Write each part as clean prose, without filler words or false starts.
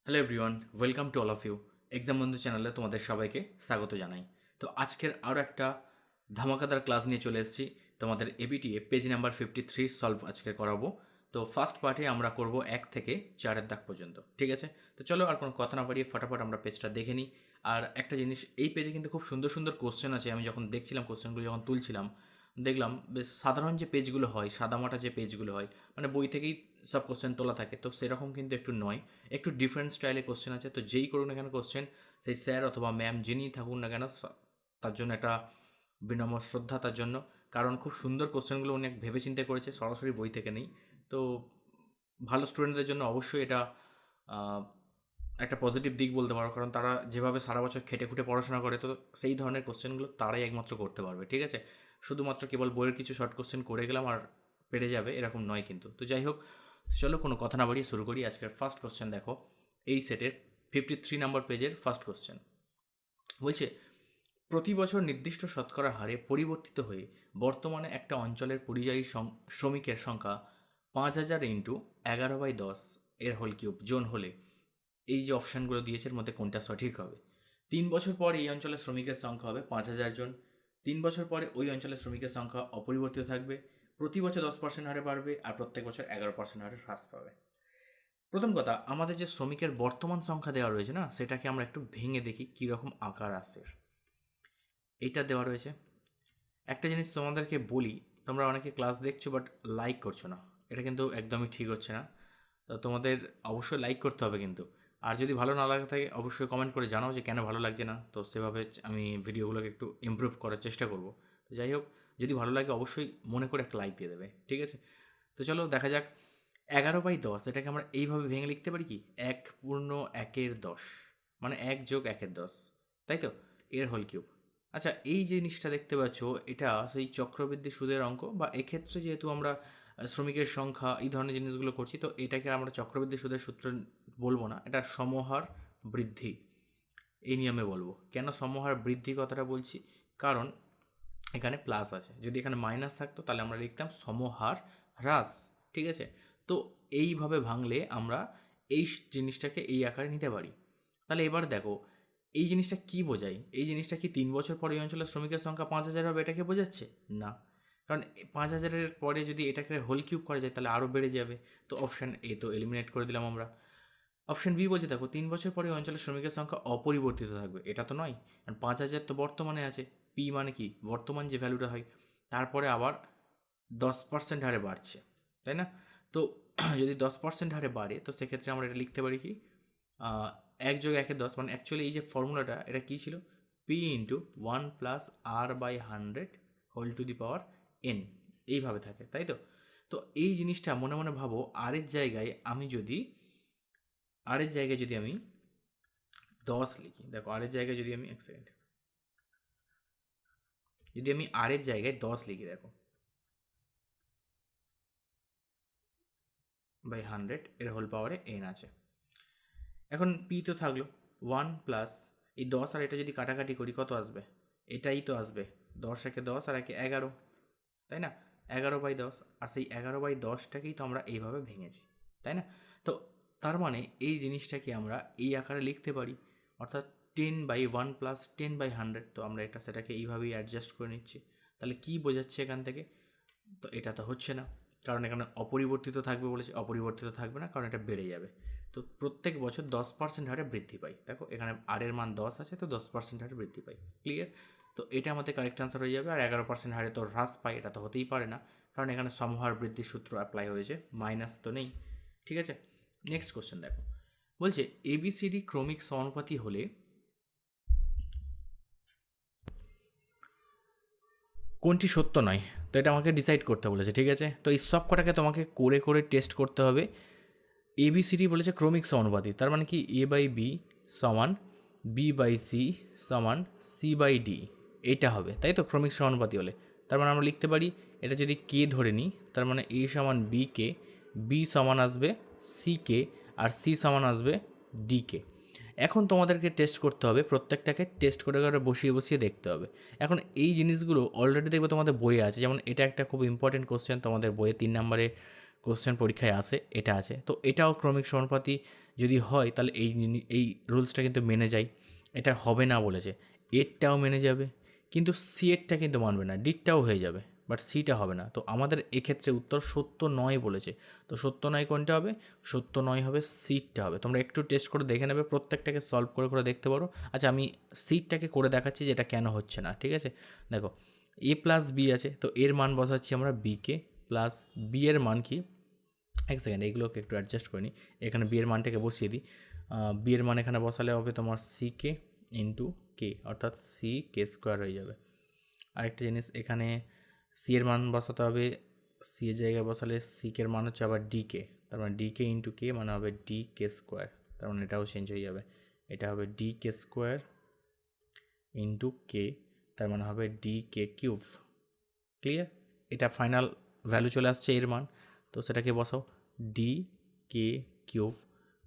Hello everyone, welcome to all of you. Exam বন্ধু চ্যানেলে তোমাদের সবাইকে স্বাগত জানাই। তো আজকের আরও একটা ধামাকাদার ক্লাস নিয়ে চলে এসেছি। তোমাদের এবিটিএ পেজ নাম্বার 53 সলভ আজকে করাবো। তো ফার্স্ট পার্টে আমরা করব 1 থেকে 4 দাগ পর্যন্ত, ঠিক আছে? তো চলো আর কোনো কথা না বাড়িয়ে ফটাফট আমরা পেজটা দেখে নিই। আর একটা জিনিস, এই পেজে কিন্তু খুব সুন্দর সুন্দর কোশ্চেন আছে। আমি যখন দেখছিলাম কোশ্চেনগুলো যখন তুলছিলাম, দেখলাম বেশ সাধারণ যে পেজগুলো হয়, সাদামাটা যে পেজগুলো হয়, মানে বই থেকেই সব কোশ্চেন তোলা থাকে, তো সেরকম কিন্তু একটু নয়, একটু ডিফারেন্ট স্টাইলে কোশ্চেন আছে। তো যেই করুন না কেন কোশ্চেন, সেই স্যার অথবা ম্যাম যিনিই থাকুন না কেন, তার জন্য একটা বিনম্র শ্রদ্ধা তার জন্য। কারণ খুব সুন্দর কোশ্চেনগুলো অনেক ভেবেচিন্তে করেছে, সরাসরি বই থেকে নেই। তো ভালো স্টুডেন্টদের জন্য অবশ্যই এটা আহ, একটা পজিটিভ দিক বলতে পারো, কারণ তারা যেভাবে সারা বছর খেটে খুঁটে পড়াশোনা করে, তো সেই ধরনের কোশ্চেনগুলো তারাই একমাত্র করতে পারবে, ঠিক আছে? শুধুমাত্র কেবল বইয়ের কিছু শর্ট কোশ্চেন করে গেলাম আর পেরে যাবে এরকম নয় কিন্তু। তো যাই হোক, চলো কোনো কথা না বাড়িয়ে শুরু করি। আজকের ফার্স্ট কোশ্চেন দেখো, এই সেটের 53 নম্বর পেজের ফার্স্ট কোশ্চেন বলছে, প্রতি বছর নির্দিষ্ট শতকরা হারে পরিবর্তিত হয়ে বর্তমানে একটা অঞ্চলের পরিযায়ী শ্রমিকের সংখ্যা 5,000 ইন্টু 11/10 এর হোল কিউব জোন হলে এই যে অপশানগুলো দিয়েছে এর মধ্যে কোনটা সঠিক হবে? 3 বছর পরে এই অঞ্চলের শ্রমিকের সংখ্যা হবে 5,000 জন। 3 বছর পরে ওই অঞ্চলের শ্রমিকের সংখ্যা অপরিবর্তিত থাকবে, প্রতি বছর 10% হারে বাড়বে, আর প্রত্যেক বছর 11% হারে হ্রাস পাবে। প্রথম কথা, আমাদের যে শ্রমিকের বর্তমান সংখ্যা দেওয়া রয়েছে না, সেটাকে আমরা একটু ভেঙে দেখি কীরকম আকার আসে। এইটা দেওয়া রয়েছে। একটা জিনিস তোমাদেরকে বলি, তোমরা অনেকে ক্লাস দেখছো বাট লাইক করছো না, এটা কিন্তু একদমই ঠিক হচ্ছে না। তো তোমাদের অবশ্যই লাইক করতে হবে কিন্তু। আর যদি ভালো না লাগে থাকে অবশ্যই কমেন্ট করে জানাও যে কেন ভালো লাগছে না, তো সেভাবে আমি ভিডিওগুলোকে একটু ইমপ্রুভ করার চেষ্টা করব। তো যাই হোক, যদি ভালো লাগে অবশ্যই মনে করে একটা লাইক দিয়ে দেবে, ঠিক আছে? তো চলো দেখা যাক। 11/10 এটাকে আমরা এইভাবে ভেঙে লিখতে পারি কি, 1/1 মানে 1+1/10, তাই তো? এর হোল কিউব। আচ্ছা, এই জিনিসটা দেখতে পাচ্ছ, এটা সেই চক্রবৃদ্ধি সুদের অঙ্ক, বা এক্ষেত্রে যেহেতু আমরা শ্রমিকের সংখ্যা এই ধরনের জিনিসগুলো করছি, তো এটাকে আমরা চক্রবৃদ্ধি সুদের সূত্র বলবো না, এটা সমহার বৃদ্ধি এই নিয়মে বলবো। কেন সমহার বৃদ্ধি কথাটা বলছি? কারণ এখানে প্লাস আছে, যদি এখানে মাইনাস থাকতো তাহলে আমরা লিখতাম সমহার হ্রাস, ঠিক আছে? তো এইভাবে ভাঙলে আমরা এই জিনিসটাকে এই আকারে নিতে পারি। তাহলে এবার দেখো, এই জিনিসটা কি বোঝায়? এই জিনিসটা কি 3 বছর পরে এই অঞ্চলের শ্রমিকের সংখ্যা 5,000 হবে এটাকে বোঝাচ্ছে? না, কারণ 5,000-এর পরে যদি এটাকে হোল কিউব করা যায় তাহলে আরও বেড়ে যাবে। তো অপশান এ তো এলিমিনেট করে দিলাম আমরা। অপশন বি বলছে, দেখো 3 বছর পরে ওই অঞ্চলের শ্রমিকের সংখ্যা অপরিবর্তিত থাকবে, এটা তো নয়, কারণ 5,000 তো বর্তমানে আছে। পি মানে কি, বর্তমান যে ভ্যালুটা হয়, তারপরে আবার 10% হারে বাড়ছে, তাই না? তো যদি 10% হারে বাড়ে, তো সেক্ষেত্রে আমরা এটা লিখতে পারি কি, 1+1/10, মানে অ্যাকচুয়ালি এই যে ফর্মুলাটা এটা কী ছিল, P into 1+r/100 whole to the power N, এইভাবে থাকে, তাই তো? তো এই জিনিসটা মনে মনে ভাবো, আর এর জায়গায় যদি আমি 10 লিখি, দেখো আর এর জায়গায় যদি আমি, এক সেকেন্ড, যদি আমি আর এর জায়গায় 10 লিখি, দেখো বাই 100 এর হোল পাওয়ারে এন আছে। এখন পি তো থাকলো 1 প্লাস এই 10, আর এটা যদি কাটাকাটি করি কত আসবে? এটাই তো আসবে, 10 × 10 আর 11, তাই না? 11/10, আর সেই 11/10টাকেই তো আমরা এইভাবে ভেঙেছি, তাই না? তো তার মানে এই জিনিসটাকে আমরা এই আকারে লিখতে পারি, অর্থাৎ 10/1 প্লাস 10/100। তো আমরা সেটাকে এইভাবেই অ্যাডজাস্ট করে নিচ্ছি। তাহলে কি বোঝাচ্ছে এখান থেকে? তো এটা তো হচ্ছে না, কারণ এখানে অপরিবর্তিত থাকবে বলেছে, অপরিবর্তিত থাকবে না কারণ এটা বেড়ে যাবে। তো প্রত্যেক বছর 10% হারে বৃদ্ধি পায়, দেখো এখানে আর এর মান 10 আছে, তো 10% হারে বৃদ্ধি পায়, ক্লিয়ার? তো এটা আমাদের কারেক্ট আনসার হয়ে যাবে। আর 11% হারে তো হ্রাস পায়, এটা তো হতেই পারে না, কারণ এখানে সমহার বৃদ্ধির সূত্র অ্যাপ্লাই হয়েছে, মাইনাস তো নেই, ঠিক আছে? নেক্সট কোশ্চেন দেখো, বলছে এবিসিডি ক্রমিক সমানুপাতি হলে কোনটি সত্য নয়? তো এটা আমাকে ডিসাইড করতে বলেছে, ঠিক আছে? তো এই সব কটাকে তোমাকে করে করে টেস্ট করতে হবে। এবিসিডি বলেছে ক্রমিক সমানুপাতি, তার মানে কি a/b সমান b/c সমান c/d, এইটা হবে, তাই তো? ক্রমিক সমানুপাতি হলে তার মানে আমরা লিখতে পারি, এটা যদি কে ধরে নিই, তার মানে a সমান b কে, b সমান আসবে c কে, আর c সমান আসবে d কে। এখন তোমাদেরকে টেস্ট করতে হবে, প্রত্যেকটাকে টেস্ট করে করে বসিয়ে বসিয়ে দেখতে হবে। এখন এই জিনিসগুলো অলরেডি দেখবে তোমাদের বইয়ে আছে, যেমন এটা একটা খুব ইম্পর্টেন্ট কোশ্চেন তোমাদের বইয়ে 3 নম্বরে কোশ্চেন পরীক্ষায় আসে, এটা আছে। তো এটাও ক্রমিক সমানুপাতি যদি হয় তাহলে এই রুলসটা কিন্তু মেনে যায়, এটা হবে না বলেছে। এরটাও মেনে যাবে, কিন্তু সি এরটা কিন্তু মানবে না, ডিরটাও হয়ে যাবে, বাট সিটা হবে না। তো আমাদের এক্ষেত্রে উত্তর সত্য নয় বলেছে। তো সত্য নয় কোনটা হবে? সত্য নয় হবে সিটটা হবে। তোমরা একটু টেস্ট করে দেখে নেবে, প্রত্যেকটাকে সলভ করে করে দেখতে পারো। আচ্ছা, আমি সিটটাকে করে দেখাচ্ছি যে এটা কেন হচ্ছে না, ঠিক আছে? দেখো, এ প্লাস বি আছে, তো এর মান বসাচ্ছি আমরা বিকে, প্লাস বি এর মান কি, এক সেকেন্ড এইগুলোকে একটু অ্যাডজাস্ট করে নিই। এখানে বি এর মানটাকে বসিয়ে দিই। বি এর মান এখানে বসালে হবে তোমার সি কে ইন্টু কে, অর্থাৎ সি কে স্কোয়ার হয়ে যাবে। আরেকটা জিনিস, এখানে সি এর মান বসাতে হবে, সি এর জায়গায় বসালে সি কে এর মান হচ্ছে আবার ডি কে, তার মানে ডি কে ইন্টু কে মানে হবে ডি কে স্কোয়ার, তার মানে এটাও চেঞ্জ হয়ে যাবে। এটা হবে ডি কে স্কোয়ার ইন্টু কে, তার মানে হবে ডি কে কিউব। ক্লিয়ার? এটা ফাইনাল ভ্যালু চলে আসছে এর মান, তো সেটাকে বসাও ডি কে কিউব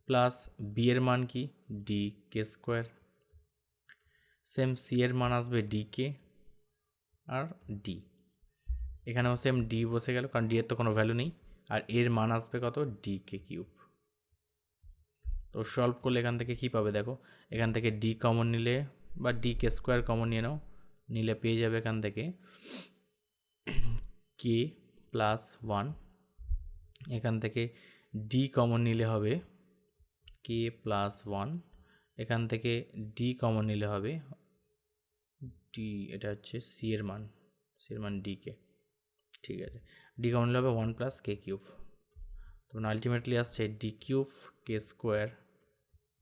প্লাস বি এর মান কি, ডি কে স্কোয়ার, সেম সি এর মান আসবে ডি কে আর ডি, এখানেও সেম ডি বসে গেল কারণ ডি এর তো কোনো ভ্যালু নেই, আর এর মান আসবে কত, ডি কে কিউব। তো সলভ করলে এখান থেকে কী পাবে দেখো, এখান থেকে ডি কমন নিলে বা ডি কে স্কোয়ার কমন নিয়ে নাও, নিলে পেয়ে যাবে এখান থেকে কে প্লাস ওয়ান, এখান থেকে ডি কমন নিলে হবে কে প্লাস ওয়ান, এখান থেকে ডি কমন নিলে হবে ডি, এটা হচ্ছে সি এর মান ডি কে, ঠিক আছে। ডি কমন নিলে হবে ওয়ান প্লাস কে কিউব, তখন আলটিমেটলি আসছে ডি কিউব কে স্কোয়ার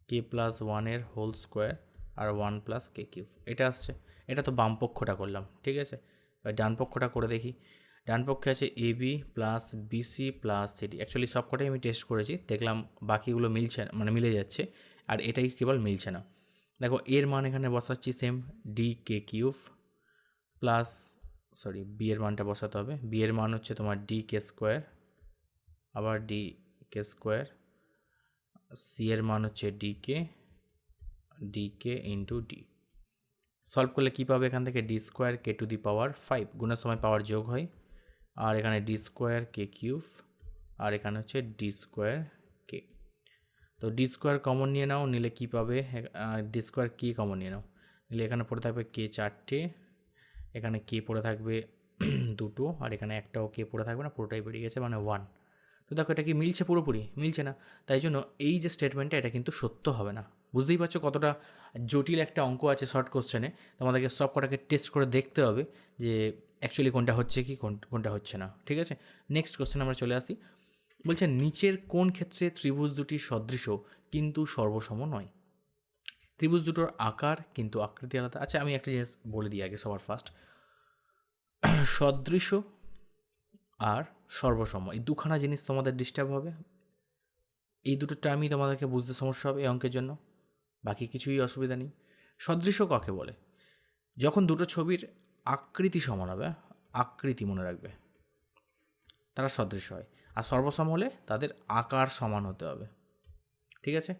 কে প্লাস ওয়ানের হোল স্কোয়ার আর ওয়ান প্লাস কে কিউব, এটা আসছে। এটা তো বাম পক্ষটা করলাম, ঠিক আছে। এবার ডান পক্ষটা করে দেখি। ডান পক্ষে আছে A B plus BC plus CD, actually সবকটাই আমি টেস্ট করেছি, দেখলাম বাকিগুলো মিলছে না, মানে মিলে যাচ্ছে, আর এটাই কেবল মিলছে না। দেখো এর মান এখানে বসাচ্ছি সেম ডি কে কিউব প্লাস, সরি বি এর মানটা বসাতে হবে, বি এর মান হচ্ছে তোমার ডি কে স্কোয়ার, আবার ডি কে স্কোয়ার, সি এর মান হচ্ছে ডি কে ইন্টু ডি। সলভ করলে কী পাবে এখান থেকে, ডি স্কোয়ার কে টু দি পাওয়ার 5, গুণের সময় পাওয়ার যোগ হয়, আর এখানে ডি স্কোয়ার কে কিউব, আর এখানে হচ্ছে ডি স্কোয়ার কে। তো ডি স্কোয়ার কমন নিয়ে নাও, নিলে কী পাবে, ডি স্কোয়ার কে কমন নিয়ে নাও, নিলে এখানে পড়ে থাকবে কে চারটে, এখানে কে পড়ে থাকবে দুটো, আর এখানে একটাও কে পড়ে থাকবে না, পুরোটাই বেরিয়ে গেছে মানে 1। তো দেখো এটা কি মিলছে, পুরোপুরি মিলছে না, তাই জন্য এই যে স্টেটমেন্টটা এটা কিন্তু সত্য হবে না। বুঝতেই পারছো কতটা জটিল একটা অঙ্ক আছে শর্ট কোশ্চেনে, তোমাদেরকে সব কটাকে টেস্ট করে দেখতে হবে যে অ্যাকচুয়ালি কোনটা হচ্ছে কি কোনটা হচ্ছে না, ঠিক আছে। নেক্সট কোশ্চেন আমরা চলে আসি। বলছে নিচের কোন ক্ষেত্রে ত্রিভুজ দুটি সদৃশ কিন্তু সর্বসম নয়? ত্রিভুজ দুটোর আকার কিন্তু আকৃতি আলাদা। আচ্ছা, আমি একটা জিনিস বলে দিই আগে সবার ফার্স্ট, সদৃশ আর সর্বসম এই দুখানা জিনিস তোমাদের ডিস্টার্ব হবে, এই দুটো টার্মই তোমাদেরকে বুঝতে সমস্যা হবে এই অঙ্কের জন্য, বাকি কিছুই অসুবিধা নেই। সদৃশ কাকে বলে? যখন দুটো ছবির আকৃতি সমান হবে, আকৃতি মনে রাখবে, তারা সদৃশ হয়। আর সর্বসম হলে তাদের আকার সমান হতে হবে, ঠিক আছে।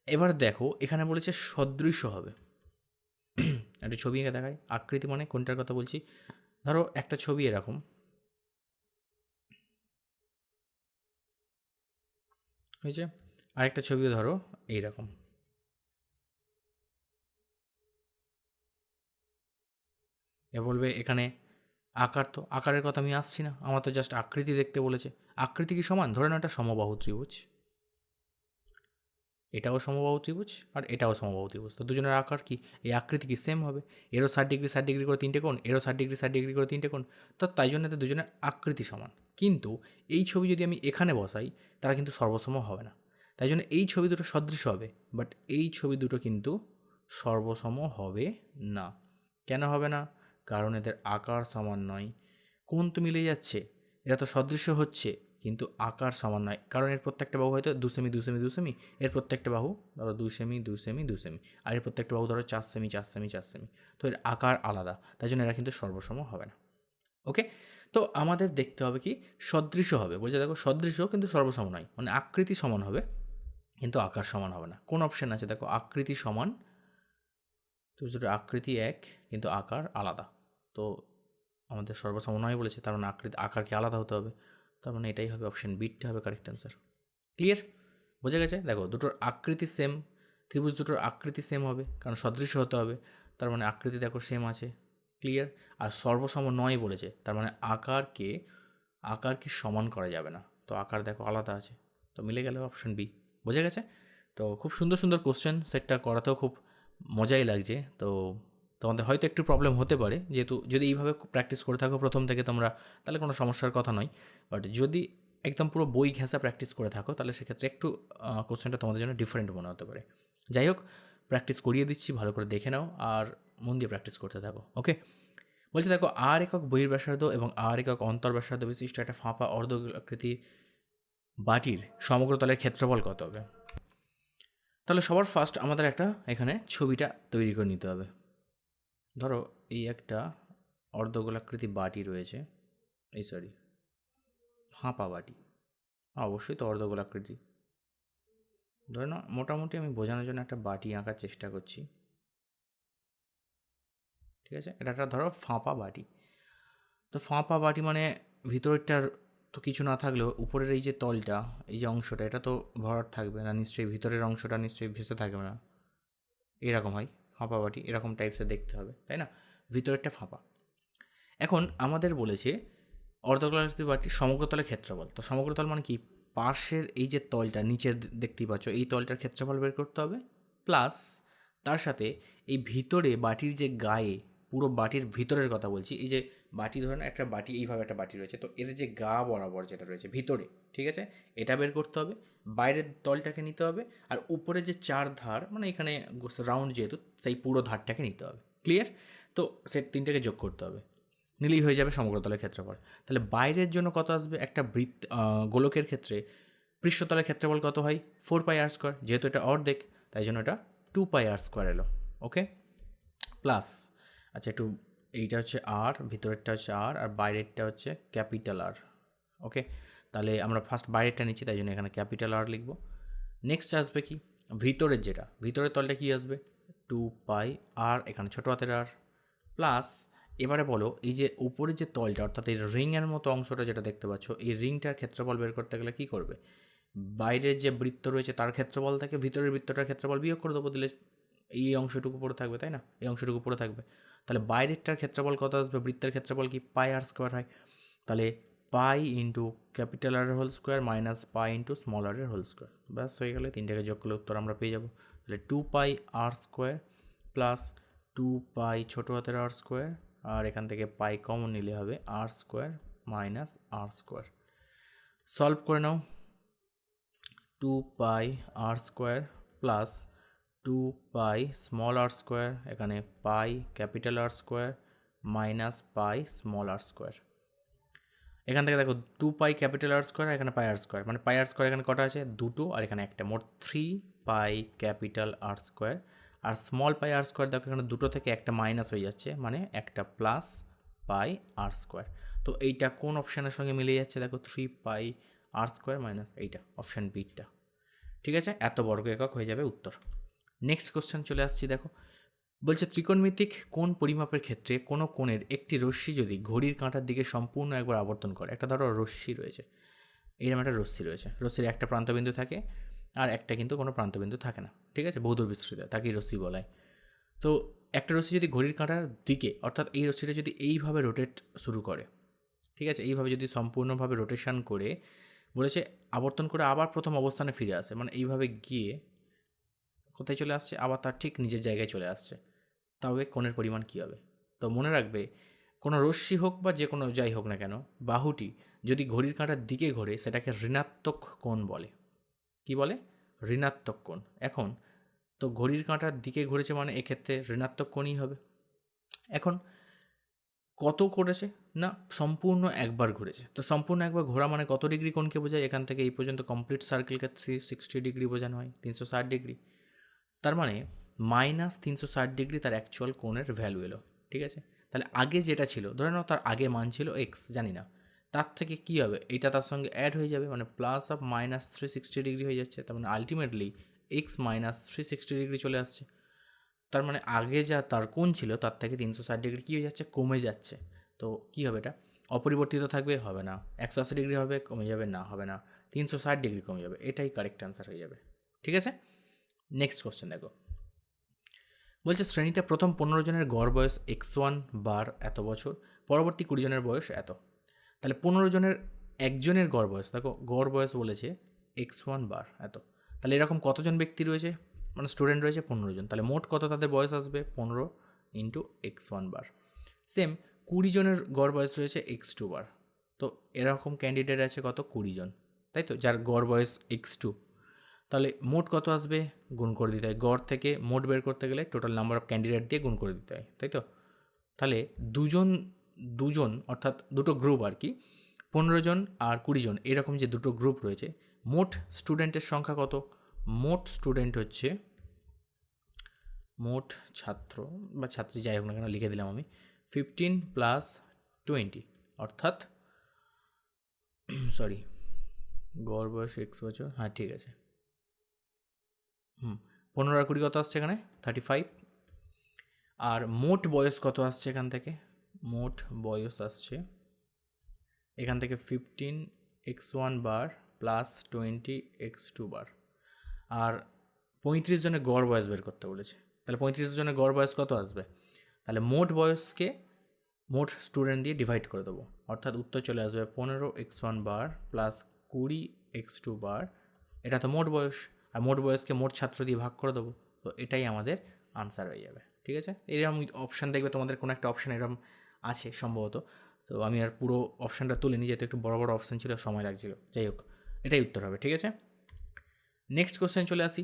এবার দেখো এখানে বলেছে সদৃশ হবে, একটা ছবি এঁকে দেখায়, আকৃতি মানে কোনটার কথা বলছি, ধরো একটা ছবি এরকম হয়েছে, আরেকটা ছবিও ধরো এইরকম, এ বলবে এখানে আকার, তো আকারের কথা আমি আসছি না, আমার তো জাস্ট আকৃতি দেখতে বলেছে। আকৃতি কি সমান? ধরে না এটা সমবাহু ত্রিভুজ, এটাও সমবাহু ত্রিভুজ আর এটাও সমবাহু ত্রিভুজ, তো দুজনের আকার কি, এই আকৃতি কি সেম হবে, এরও 60 ডিগ্রি 60 ডিগ্রি করে তিনটে কোণ, এরও 60 ডিগ্রি 60 ডিগ্রি করে তিনটে কোণ, তো তাই জন্য তো দুজনের আকৃতি সমান। কিন্তু এই ছবি যদি আমি এখানে বসাই তারা কিন্তু সর্বসম হবে না, তাই জন্য এই ছবি দুটো সদৃশ হবে, বাট এই ছবি দুটো কিন্তু সর্বসম হবে না। কেন হবে না? কারণ এদের আকার সমান নয়। কোণ তো মিলে যাচ্ছে, এটা তো সদৃশ্য হচ্ছে, কিন্তু আকার সমান নয়, কারণ এর প্রত্যেকটা বাহু হয়তো 2 সেমি 2 সেমি 2 সেমি, এর প্রত্যেকটা বাহু ধরো 2 সেমি 2 সেমি 2 সেমি, আর এর প্রত্যেকটা বাহু ধরো 4 সেমি 4 সেমি 4 সেমি, তো এর আকার আলাদা, তাই জন্য এরা কিন্তু সর্বসম হবে না। ওকে, তো আমাদের দেখতে হবে কি সদৃশ হবে, বলছে দেখো সদৃশ কিন্তু সর্বসম নয়, মানে আকৃতি সমান হবে কিন্তু আকার সমান হবে না। কোন অপশান আছে দেখো, আকৃতি সমান, তো আকৃতি এক কিন্তু আকার আলাদা, তো আমাদের সর্বসম নয় বলেছে, তার মানে আকার কি আলাদা হতে হবে, তার মানে এটাই হবে অপশান বিটা হবে কারেক্ট অ্যান্সার। ক্লিয়ার? বোঝা গেছে? দেখো দুটোর আকৃতি সেম, ত্রিভুজ দুটোর আকৃতি সেম হবে, কারণ সদৃশ্য হতে হবে, তার মানে আকৃতি দেখো সেম আছে। ক্লিয়ার? আর সর্বসম নয় বলেছে, তার মানে আকারকে সমান করা যাবে না, তো আকার দেখো আলাদা আছে, তো মিলে গেল অপশন বি। বোঝা গেছে? তো খুব সুন্দর সুন্দর কোশ্চেন, সেটটা করাতেও খুব মজাই লাগছে। তো তোমাদের হয়তো একটু প্রবলেম হতে পারে, যেহেতু যদি এইভাবে প্র্যাকটিস করে থাকো প্রথম থেকে তোমরা, তাহলে কোনো সমস্যার কথা নয়। বাট যদি একদম পুরো বই ঘেঁষা প্র্যাকটিস করে থাকো, তাহলে সেক্ষেত্রে একটু কোশ্চেনটা তোমাদের জন্য ডিফারেন্ট মনে হতে পারে। যাই হোক, প্র্যাকটিস করিয়ে দিচ্ছি, ভালো করে দেখে নাও আর মন দিয়ে প্র্যাকটিস করতে থাকো। ওকে, বলছে দেখো আর একক বহির্ব্যাসার্ধ এবং আর একক অন্তর্ব্যাসার্ধ বিশিষ্ট একটা ফাঁপা অর্ধগোলাকৃতি বাটির সমগ্র তলের ক্ষেত্রফল কত হবে? তাহলে সবার ফার্স্ট আমাদের একটা এখানে ছবিটা তৈরি করে নিতে হবে। ধরো এই একটা অর্ধগোলাকৃতি বাটি রয়েছে, ফাঁপা বাটি, অবশ্যই তো অর্ধগোলাকৃতি। ধরে না, মোটামুটি আমি বোঝানোর জন্য একটা বাটি আঁকার চেষ্টা করছি, ঠিক আছে? এটা একটা ধরো ফাঁপা বাটি। তো ফাঁপা বাটি মানে ভিতরটার তো কিছু না থাকলেও উপরের এই যে তলটা, এই যে অংশটা, এটা তো ভরাট থাকবে না নিশ্চয়ই, ভিতরের অংশটা নিশ্চয়ই ভেসে থাকবে না। এরকম হয় ফাঁপা বাটি, এরকম টাইপসের দেখতে হবে, তাই না? ভিতরেরটা ফাঁপা। এখন আমাদের বলেছে অর্ধগোলাকৃতি বাটির সমগ্রতলের ক্ষেত্রফল। তো সমগ্রতল মানে কি? পাশের এই যে তলটা নিচের দেখতেই পাচ্ছ, এই তলটার ক্ষেত্রফল বের করতে হবে, প্লাস তার সাথে এই ভিতরে বাটির যে গায়ে, পুরো বাটির ভিতরের কথা বলছি, এই যে বাটি ধরে না, একটা বাটি এইভাবে একটা বাটি রয়েছে, তো এর যে গা বরাবর যেটা রয়েছে ভিতরে, ঠিক আছে, এটা বের করতে হবে, বাইরের তলটাকে নিতে হবে, আর উপরে যে চার ধার মানে এখানে রাউন্ড যেহেতু, সেই পুরো ধারটাকে নিতে হবে। ক্লিয়ার? তো সেট তিনটাকে যোগ করতে হবে, নিলেই হয়ে যাবে সমগ্রতলের ক্ষেত্রফল। তাহলে বাইরের জন্য কত আসবে? একটা গোলকের ক্ষেত্রে পৃষ্ঠতলের ক্ষেত্রফল কত হয়? 4πr², যেহেতু এটা অর্ধেক তাই জন্য এটা 2πr² এলো। ওকে, প্লাস আচ্ছা একটু, এইটা হচ্ছে আর, ভিতরেরটা হচ্ছে আর বাইরেরটা হচ্ছে ক্যাপিটাল আর। ওকে, তাহলে আমরা ফার্স্ট বাইরেরটা নিচ্ছি, তাই জন্য এখানে ক্যাপিটাল আর লিখব। নেক্সট আসবে কি? ভিতরের যেটা, ভিতরের তলটা কি আসবে? 2πr, এখানে ছোটো হাতের আর, প্লাস এবারে বলো এই যে উপরের যে তলটা, অর্থাৎ এই রিংয়ের মতো অংশটা যেটা দেখতে পাচ্ছ, এই রিংটার ক্ষেত্রফল বের করতে গেলে কী করবে? বাইরের যে বৃত্ত রয়েছে তার ক্ষেত্রফল থেকে ভিতরের বৃত্তটার ক্ষেত্রফল বিয়োগ করে দেবো, দিলে এই অংশটুকু পড়ে থাকবে, তাই না? এই অংশটুকু পড়ে থাকবে। তাহলে বাইরেরটার ক্ষেত্রফল কত আসবে? বৃত্তের ক্ষেত্রফল কি? πr² হয়, তাহলে pi into capital R whole square minus pi into small R whole square. ব্যাস হয়ে গেলে, তিনটাকে যোগ করলে উত্তর আমরা পেয়ে যাবো। তাহলে 2πr² প্লাস 2π ছোটো হাতের r², আর এখান থেকে পাই কমন নিলে হবে r² মাইনাস r²। সলভ করে নাও। 2πr² প্লাস 2π স্মল r², এখানে পাই ক্যাপিটাল r² মাইনাস পাই স্মল r²। এখান থেকে দেখো 2π ক্যাপিটাল r², এখানে πr², মানে πr² এখানে কটা আছে? দুটো, আর এখানে একটা, মোট 3π ক্যাপিটাল r²। আর স্মল πr² দেখো এখানে দুটো থেকে একটা মাইনাস হয়ে যাচ্ছে, মানে একটা প্লাস πr²। তো এইটা কোন অপশানের সঙ্গে মিলে যাচ্ছে? দেখো 3πr² মাইনাস এইটা, অপশান বিটা। ঠিক আছে, এত বর্গ একক হয়ে যাবে উত্তর। নেক্সট কোশ্চেন চলে আসছি, দেখো বলছে ত্রিকোণমিতিক কোণ পরিমাপের ক্ষেত্রে কোনো কোণের একটি রশ্মি যদি ঘড়ির কাঁটার দিকে সম্পূর্ণ একবার আবর্তন করে, একটা ধরো রশ্মি রয়েছে, এইরকম একটা রশ্মি রয়েছে, রশ্মির একটা প্রান্তবিন্দু থাকে আর একটা কিন্তু কোনো প্রান্তবিন্দু থাকে না, ঠিক আছে, বহুদূর বিস্তৃত, তাকেই রশ্মি বলায়। তো একটা রশ্মি যদি ঘড়ির কাঁটার দিকে, অর্থাৎ এই রশ্মিটা যদি এইভাবে রোটেট শুরু করে, ঠিক আছে, এইভাবে যদি সম্পূর্ণভাবে রোটেশন করে, বলেছে আবর্তন করে আবার প্রথম অবস্থানে ফিরে আসে, মানে এইভাবে গিয়ে কোথায় চলে আসছে? আবার তার ঠিক নিজের জায়গায় চলে আসছে, তবে কোণের পরিমাণ কী হবে? তো মনে রাখবে, কোনো রশ্মি হোক বা যে কোনো যাই হোক না কেন, বাহুটি যদি ঘড়ির কাঁটার দিকে ঘোরে সেটাকে ঋণাত্মক কোণ বলে। কি বলে? ঋণাত্মক কোণ। এখন তো ঘড়ির কাঁটার দিকে ঘুরেছে মানে এক্ষেত্রে ঋণাত্মক কোণই হবে। এখন কত করেছে? না, সম্পূর্ণ একবার ঘুরেছে। তো সম্পূর্ণ একবার ঘোরা মানে কত ডিগ্রি কোণকে বোঝায়? এখান থেকে এই পর্যন্ত কমপ্লিট সার্কেলকে 360 ডিগ্রি বোঝানো হয়, 360 ডিগ্রি। তার মানে মাইনাস 360 ডিগ্রি তার অ্যাকচুয়াল কোণের ভ্যালু এলো, ঠিক আছে? তাহলে আগে যেটা ছিল, ধরে নাও তার আগে মান ছিল এক্স, জানি না, তার থেকে কী হবে? এটা তার সঙ্গে অ্যাড হয়ে যাবে, মানে প্লাস অফ মাইনাস 360 ডিগ্রি হয়ে যাচ্ছে, তার মানে আলটিমেটলি এক্স মাইনাস 360 ডিগ্রি চলে আসছে। তার মানে আগে যা তার কোণ ছিল তার থেকে 360 ডিগ্রি কী হয়ে যাচ্ছে? কমে যাচ্ছে। তো কী হবে এটা? অপরিবর্তিত থাকবে, হবে না। 180 ডিগ্রি হবে, কমে যাবে, না হবে না। 360 ডিগ্রি কমে যাবে, এটাই কারেক্ট অ্যান্সার হয়ে যাবে। ঠিক আছে, নেক্সট কোশ্চেন দেখো। বলছে শ্রেণীতে প্রথম 15 জনের গড় বয়স x1 বার এত বছর, পরবর্তী 20 জনের বয়স এত। তাহলে 15 জনের একজনের গড় বয়স, দেখো গড় বয়স বলেছে x1 বার এত। তাহলে এরকম কতজন ব্যক্তি রয়েছে, মানে স্টুডেন্ট রয়েছে 15 জন। তাহলে মোট কত তাদের বয়স আসবে, 15 ইন্টু x1 বার। সেম 20 জনের গড় বয়স রয়েছে x2 বার। তো এরকম ক্যান্ডিডেট আছে কত, 20 জন, তাই তো, যার গড় বয়স x2। তাহলে মোট কত আসবে, গুণ করে দিতে হয়। গড় থেকে মোট বের করতে গেলে টোটাল নাম্বার অফ ক্যান্ডিডেট দিয়ে গুণ করে দিতে হয়, তাই তো। তাহলে দুজন অর্থাৎ দুটো গ্রুপ আর কি, 15 জন আর 20 জন, এরকম যে দুটো গ্রুপ রয়েছে, মোট স্টুডেন্টের সংখ্যা কত, মোট স্টুডেন্ট হচ্ছে, মোট ছাত্র বা ছাত্রী যাই হোক না কেন লিখে দিলাম আমি, 15 প্লাস 20, অর্থাৎ সরি, গড় বয়স x বছর, হ্যাঁ ঠিক আছে। 15 আর 20 কত আসছে এখানে, 35। আর মোট বয়স কত আসছে এখান থেকে, মোট বয়স আসছে এখান থেকে 15x1 বার প্লাস 20x2 বার। আর 35 জনের গড় বয়স বের করতে বলেছে। তাহলে 35 জনের গড় বয়স কত আসবে, তাহলে মোট বয়সকে মোট স্টুডেন্ট দিয়ে ডিভাইড করে দেবো, অর্থাৎ উত্তর চলে আসবে 15x1 বার প্লাস 20x2 বার। এটা তো মোট বয়স, আর মোট বয়সকে মোট ছাত্র দিয়ে ভাগ করে দেবো। তো এটাই আমাদের আনসার হয়ে যাবে। ঠিক আছে, এরকম অপশান দেখবে তোমাদের কোনো একটা অপশান এরকম আছে সম্ভবত। তো আমি আর পুরো অপশানটা তুলিনি, যেহেতু একটু বড় বড় অপশান ছিল, সময় লাগছিল। যাই হোক, এটাই উত্তর হবে। ঠিক আছে, নেক্সট কোশ্চেন চলে আসি।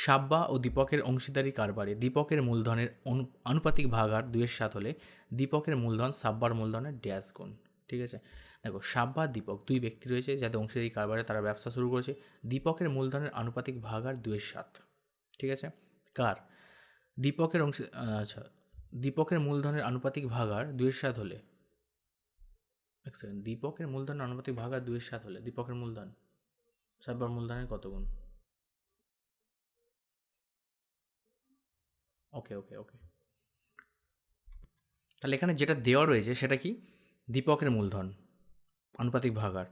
সাব্বা ও দীপকের অংশীদারি কারবারে দীপকের মূলধনের আনুপাতিক ভাগ আর 2/7 হলে দীপকের মূলধন সাব্বার মূলধনের ড্যাশ গুণ। ঠিক আছে, দেখো সাব্বা দীপক দুই ব্যক্তি রয়েছে যাদের অংশীদারি কারবারে তারা ব্যবসা শুরু করেছে। দীপকের মূলধনের আনুপাতিক ভাগ আর 2/7, ঠিক আছে, কার, দীপকের আচ্ছা, দীপকের মূলধনের আনুপাতিক ভাগ আর 2/7 হলে, এক সেকেন্ড, দীপকের মূলধনের আনুপাতিক ভাগ আর 2/7 হলে দীপকের মূলধন সাব্বার মূলধনের কত গুণ। ওকে ওকে ওকে, তাহলে এখানে যেটা দেওয়া রয়েছে সেটা কি, দীপকের মূলধন আনুপাতিক ভাগার।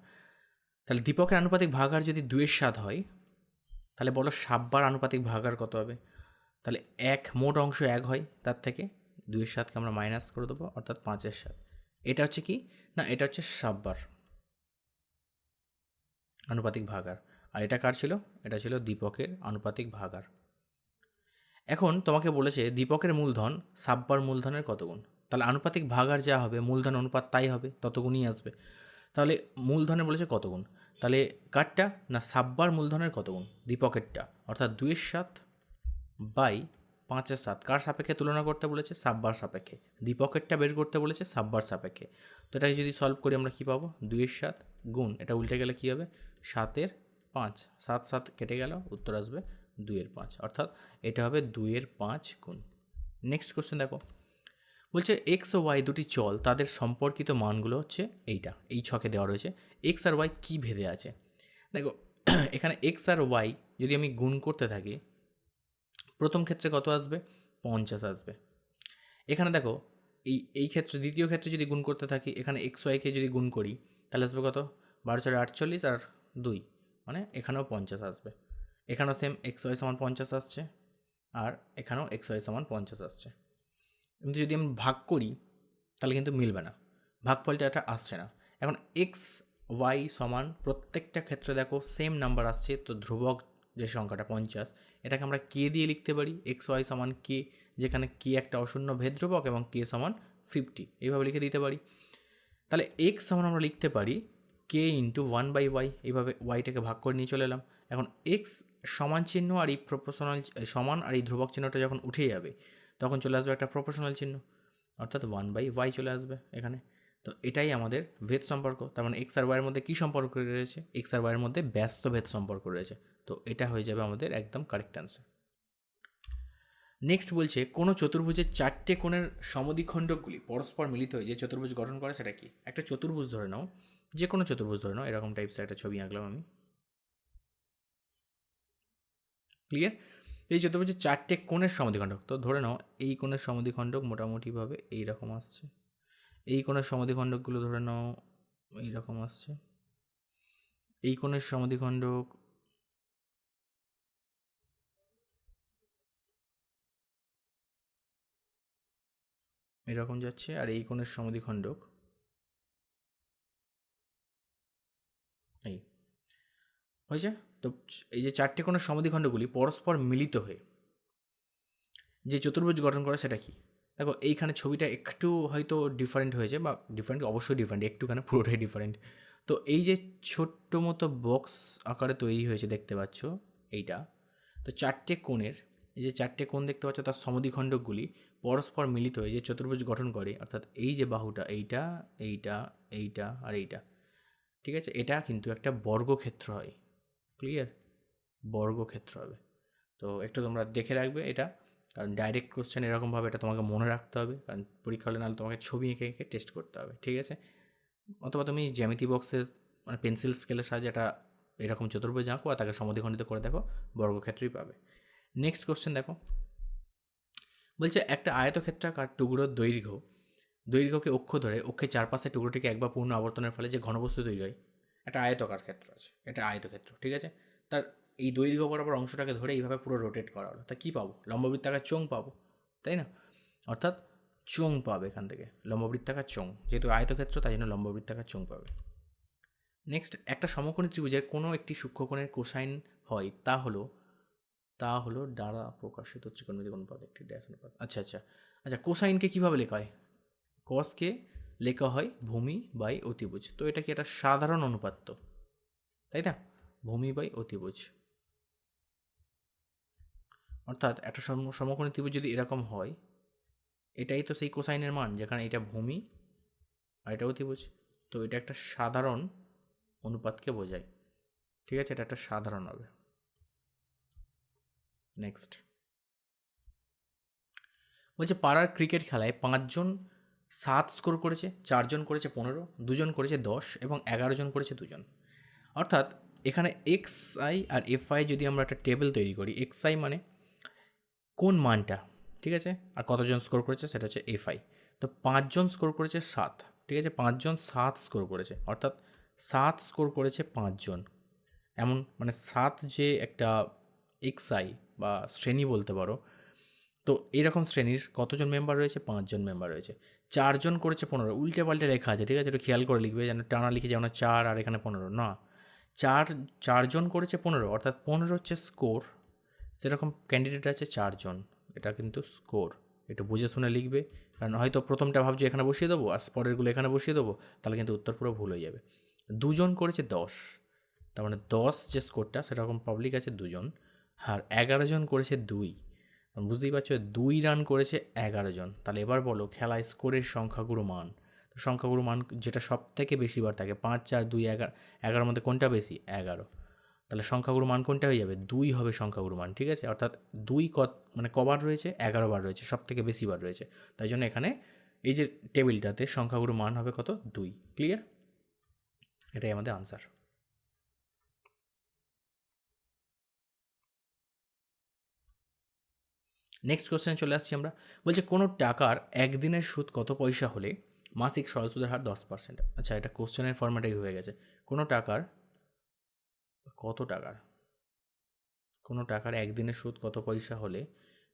তাহলে দীপকের আনুপাতিক ভাগার যদি 2/7 হয়, তাহলে বলো সাব্বার আনুপাতিক ভাগার কত হবে। তাহলে মোট অংশ 1 হয়, তার থেকে 2/7কে আমরা মাইনাস করে দেবো, অর্থাৎ 5/7। এটা হচ্ছে কি না, এটা হচ্ছে সাব্বার আনুপাতিক ভাগার। আর এটা কার ছিল, এটা ছিল দীপকের আনুপাতিক ভাগার। এখন তোমাকে বলেছে দীপকের মূলধন সাব্বার মূলধনের কত গুণ। তাহলে আনুপাতিক ভাগার যা হবে মূলধন অনুপাত তাই হবে, তত গুণই আসবে। তাহলে মূলধনে বলেছে কত গুণ, তাহলে কারটা না সাব্বার মূলধনের কত গুণ, দীপকেরটা, অর্থাৎ 2/7 বাই 5/7। কার সাপেক্ষে তুলনা করতে বলেছে, সাব্বার সাপেক্ষে। দীপকেরটা বের করতে বলেছে সাব্বার সাপেক্ষে। তো এটাকে যদি সলভ করি আমরা কী পাবো, 2/7 গুণ, এটা উল্টে গেলে কী হবে, 7/5, 7 কেটে গেল, উত্তর আসবে 2/5, অর্থাৎ এটা হবে 2/5 গুণ। নেক্সট কোশ্চেন দেখো, বলছে এক্স ও ওয়াই দুটি চল, তাদের সম্পর্কিত মানগুলো হচ্ছে এইটা, এই ছকে দেওয়া রয়েছে। এক্স আর ওয়াই কী ভেদে আছে, দেখো এখানে এক্স আর ওয়াই যদি আমি গুণ করতে থাকি, প্রথম ক্ষেত্রে কত আসবে, 50 আসবে। এখানে দেখো এই ক্ষেত্রে, দ্বিতীয় ক্ষেত্রে যদি গুণ করতে থাকি, এখানে এক্স ওয়াইকে যদি গুণ করি তাহলে আসবে কত, 12×4 = 48 আর 2, মানে এখানেও 50 আসবে। এখানেও সেম এক্স ওয়াই সমান 50 আসছে, আর এখানেও এক্স ওয়াই সমান 50 আসছে। কিন্তু যদি আমি ভাগ করি তাহলে কিন্তু মিলবে না, ভাগফলটা এটা আসছে না। এখন এক্স ওয়াই সমান প্রত্যেকটা ক্ষেত্রে দেখো সেম নাম্বার আসছে, তো ধ্রুবক যে সংখ্যাটা 50, এটাকে আমরা কে দিয়ে লিখতে পারি, এক্স ওয়াই সমান কে, যেখানে কে একটা অশূন্য ভেদ ধ্রুবক এবং কে সমান 50, এইভাবে লিখে দিতে পারি। তাহলে এক্স সমান আমরা লিখতে পারি কে ইন্টু 1/y, এইভাবে ওয়াইটাকে ভাগ করে নিয়ে চলে এলাম। এখন এক্স সমান চিহ্ন আর এই প্রপোর্শনাল সমান আর এই ধ্রুবক চিহ্নটা যখন উঠে যাবে তখন চলে আসবে একটা প্রপোর্শনাল চিহ্ন, অর্থাৎ 1/y চলে আসবে এখানে। তো এটাই আমাদের ভেদ সম্পর্ক। তার মানে এক্স আর ওয়াইয়ের মধ্যে কী সম্পর্ক রয়েছে, এক্স আর ওয়াইয়ের মধ্যে ব্যস্ত ভেদ সম্পর্ক রয়েছে। তো এটা হয়ে যাবে আমাদের একদম কারেক্ট অ্যান্সার। নেক্সট বলছে কোনো চতুর্ভুজের 4টে কোণের সমদ্বিখণ্ডকগুলি পরস্পর মিলিত হয়ে যে চতুর্ভুজ গঠন করে সেটা কি। একটা চতুর্ভুজ ধরে নাও, যে কোনো চতুর্ভুজ ধরে নাও, এরকম টাইপসের একটা ছবি আঁকলাম আমি, ক্লিয়ার। এই চতুর্ভুজের 4টে কোণের সমদ্বিখণ্ডক, তো ধরে নাও এই কোণের সমদ্বিখণ্ডক মোটামুটিভাবে এইরকম আসছে, এই কোণের সমদ্বিখণ্ডকগুলো ধরে নাও এইরকম আসছে, এই কোণের সমদ্বিখণ্ডক এরকম যাচ্ছে, আর এই কোণের সমদ্বিখণ্ডক এই হয়েছে। তো এই যে চারটে কোণের সমদ্বিখণ্ডগুলি পরস্পর মিলিত হয়ে যে চতুর্ভুজ গঠন করে সেটা কি? দেখো এইখানে ছবিটা একটু হয়তো ডিফারেন্ট হয়েছে, বা ডিফারেন্ট অবশ্যই ডিফারেন্ট, একটুখানি পুরোটাই ডিফারেন্ট। তো এই যে ছোট্ট মতো বক্স আকারে তৈরি হয়েছে দেখতে পাচ্ছ এইটা, তো চারটে কোণের এই যে চারটে কোণ দেখতে পাচ্ছ তার সমদ্বিখণ্ডকগুলি পরস্পর মিলিত হয়ে যে চতুর্ভুজ গঠন করে, অর্থাৎ এই যে বাহুটা এইটা এইটা এইটা আর এইটা, ঠিক আছে, এটা কিন্তু একটা বর্গক্ষেত্র হয়। ক্লিয়ার? বর্গক্ষেত্র হবে। তো একটু তোমরা দেখে রাখবে এটা, কারণ ডাইরেক্ট কোশ্চেন এরকমভাবে এটা তোমাকে মনে রাখতে হবে, কারণ পরীক্ষা হলে নাহলে তোমাকে ছবি এঁকে এঁকে টেস্ট করতে হবে, ঠিক আছে? অথবা তুমি জ্যামিতি বক্সের মানে পেন্সিল স্কেলের সাহায্যে একটা এরকম চতুর্ভুজ আঁকো আর তাকে সমদ্বিখণ্ডিত করে দেখো, বর্গক্ষেত্রই পাবে। নেক্সট কোশ্চেন দেখো, বলছে একটা আয়তক্ষেত্রাকার টুকরোর দৈর্ঘ্যকে অক্ষ ধরে অক্ষের চারপাশে টুকরোটিকে একবার পূর্ণ আবর্তনের ফলে যে ঘনবস্তু তৈরি হয়, একটা আয়তকার ক্ষেত্র আছে, এটা আয়তক্ষেত্র, ঠিক আছে? তার এই দৈর্ঘ্য বরাবর অংশটাকে ধরে এইভাবে পুরো রোটেট করা হলো, তা কী পাবো? লম্ববৃত্তাকার চোঙ পাবো, তাই না? অর্থাৎ চোঙ পাবে এখান থেকে, লম্ববৃত্তাকার চোঙ, যেহেতু আয়তক্ষেত্র তাই জন্য লম্ববৃত্তাকার চোঙ পাবে। নেক্সট, একটা সমকোণী ত্রিভুজের কোনো একটি সূক্ষ্মকোণের কোসাইন হয় তা হলো দ্বারা প্রকাশিত ত্রিকোণমিতিক অনুপাত একটি ড্যাশ অনুপাত। আচ্ছা আচ্ছা আচ্ছা, কোসাইনকে কীভাবে লেখা হয়? কসকে লেখা হয় ভূমি বাই অতিভুজ। তো এটা কি একটা সাধারণ অনুপাত, তো তাই না? ভূমি বাই অতিভুজ, অর্থাৎ একটা সমকোণী ত্রিভুজ যদি এরকম হয়, এটাই তো সেই কোসাইনের মান, যেখানে এটা ভূমি আর এটা অতিভুজ। তো এটা একটা সাধারণ অনুপাতকে বোঝায়, ঠিক আছে? এটা একটা সাধারণ হবে। নেক্সট, বলছে পাড়ার ক্রিকেট খেলায় 5 জন 7 স্কোর করেছে, 4 জন করেছে 15, 2 জন করেছে 10 এবং 11 জন করেছে 2 জন। অর্থাৎ এখানে X I R F I যদি আমরা একটা টেবিল তৈরি করি, এক্স আই মানে কোন মানটা, ঠিক আছে, আর কতজন স্কোর করেছে সেটা হচ্ছে এফ আই। তো 5 জন স্কোর করেছে 7, ঠিক আছে, 5 জন 7 স্কোর করেছে, অর্থাৎ 7 স্কোর করেছে 5 জন, এমন মানে 7 যে একটা এক্স আই বা শ্রেণী বলতে পারো। তো এইরকম শ্রেণীর কতজন মেম্বার রয়েছে? 5 জন মেম্বার রয়েছে। 4 জন করেছে 15, উল্টে পাল্টে লেখা আছে, ঠিক আছে, একটু খেয়াল করে লিখবে, যেন টানা লিখে যেন 4 আর এখানে 15 না, 4 জন করেছে 15, অর্থাৎ 15 হচ্ছে স্কোর, সেরকম ক্যান্ডিডেট আছে 4 জন, এটা কিন্তু স্কোর। একটু বুঝে শুনে লিখবে, কারণ হয়তো প্রথমটা ভাবছি এখানে বসিয়ে দেবো আর পরেরগুলো এখানে বসিয়ে দেবো, তাহলে কিন্তু উত্তর পুরো ভুল হয়ে যাবে। 2 জন করেছে 10, তার মানে 10 যে স্কোরটা সেরকম পাবলিক আছে 2 জন। আর 11 জন করেছে 2, বুঝতেই পারছো 2 রান করেছে 11 জন। তাহলে এবার বলো খেলায় স্কোরের সংখ্যাগুরু মান, তো সংখ্যাগুরু মান যেটা সব থেকে বেশি বার থাকে, 5 4 2 11, 11 মধ্যে কোনটা বেশি? 11। তাহলে সংখ্যাগুরু মান কোনটা হয়ে যাবে? 2 হবে সংখ্যাগুরু মান, ঠিক আছে? অর্থাৎ 2 মানে কবার রয়েছে? 11 বার রয়েছে, সব থেকে বেশি বার রয়েছে, তাই জন্য এখানে এই যে টেবিলটাতে সংখ্যাগুরু মান হবে কত? 2। ক্লিয়ার? এটাই আমাদের আনসার। নেক্সট কোশ্চেন চলে আসছি আমরা, বলছে কোনো টাকার একদিনের সুদ কত পয়সা হলে মাসিক সরল সুদের হার 10%? আচ্ছা, এটা কোশ্চেনের ফরম্যাটেই হয়ে গেছে। কোনো টাকার একদিনের সুদ কত পয়সা হলে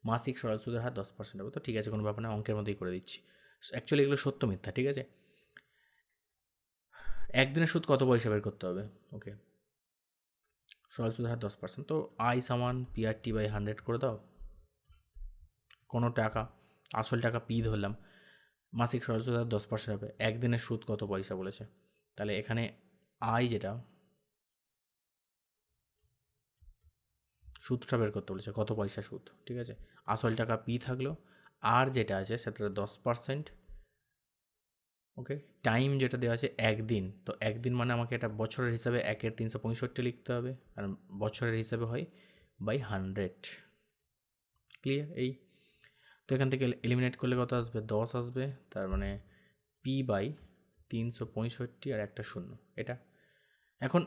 মাসিক সরল সুদের হার 10% হবে? তো ঠিক আছে, কোনো ব্যাপার না, অঙ্কের মধ্যেই করে দিচ্ছি। অ্যাকচুয়ালি এগুলো সত্য মিথ্যা, ঠিক আছে? একদিনের সুদ কত পয়সা বের করতে হবে? ওকে, সরল সুদের হার 10%, তো আই সমান PRT বাই 100 করে দাও। কোনো টাকা, আসল টাকা পি ধরলাম, মাসিক সরল সুদ হার 10% হবে, একদিনের সুদ কত পয়সা বলেছে, তাহলে এখানে আই যেটা সুদটা বের করতে বলেছে, কত পয়সা সুদ, ঠিক আছে, আসল টাকা পি থাকলো, আর যেটা আছে সেটা 10%, ওকে, টাইম যেটা দেওয়া আছে একদিন, তো একদিন মানে আমাকে এটা বছরের হিসাবে 1/365 লিখতে হবে, আর বছরের হিসাবে হয় বাই 100। ক্লিয়ার? এই তো এখান থেকে এলিমিনেট করলে কত আসবে? 10 আসবে, তার মানে পি বাই 365 আর একটা শূন্য, এটা। এখন